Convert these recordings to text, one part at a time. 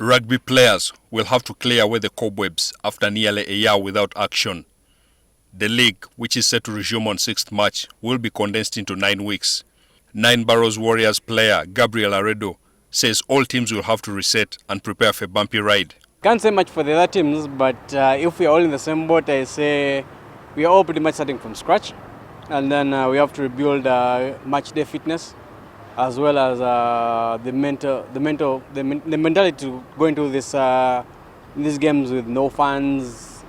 Rugby players will have to clear away the cobwebs after nearly a year without action. The league, which is set to resume on 6th March, will be condensed into 9 weeks. Nine Barrows Warriors player Gabriel Aredo says all teams will have to reset and prepare for a bumpy ride. Can't say much for the other teams, but if we are all in the same boat, I say we are all pretty much starting from scratch, and then we have to rebuild match day fitness, as well as the mentality to go into these games with no fans,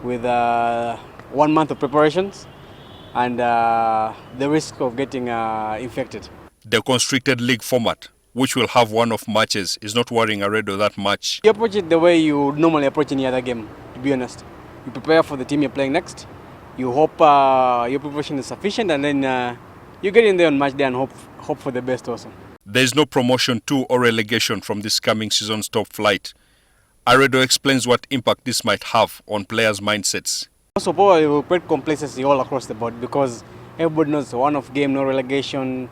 with 1 month of preparations, and the risk of getting infected. The constricted league format, which will have one-off matches, is not worrying Aredo that much. You approach it the way you normally approach any other game, to be honest. You prepare for the team you're playing next. You hope your preparation is sufficient, and then you get in there on match day and hope for the best also. There is no promotion to or relegation from this coming season's top flight. Aredo explains what impact this might have on players' mindsets. Also, probably will create complacency all across the board because everybody knows one-off game, no relegation.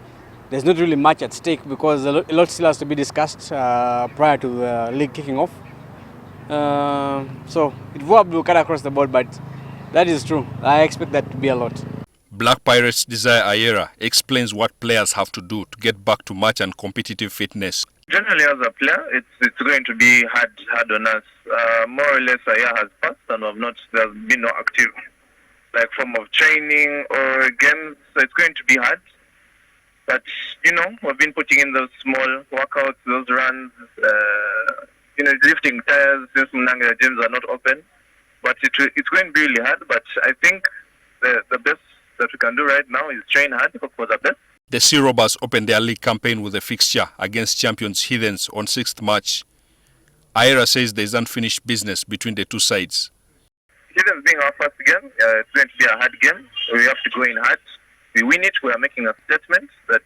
There's not really much at stake because a lot still has to be discussed prior to the league kicking off. So it will cut across the board, but that is true. I expect that to be a lot. Black Pirates Desire Ayera explains what players have to do to get back to match and competitive fitness. Generally, as a player, it's going to be hard on us. More or less, a year has passed and there's been no active form of training or games, so it's going to be hard. But, we've been putting in those small workouts, those runs, lifting tires since Mnanga gyms are not open. But it's going to be really hard, but I think the best that we can do right now is train hard, hope for the best. The Sea Robbers opened their league campaign with a fixture against champions Heathens on 6th March. Ayera says there is unfinished business between the two sides. Heathens being our first game, it's going to be a hard game. We have to go in hard. We win it, we are making a statement that,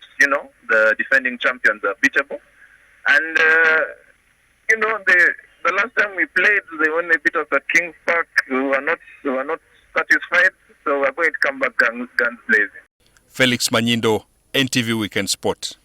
the defending champions are beatable. And, the last time we played, they only beat us at King's Park. We were not satisfied, so we're going to come back guns blazing. Felix Manyindo, NTV Weekend Sport.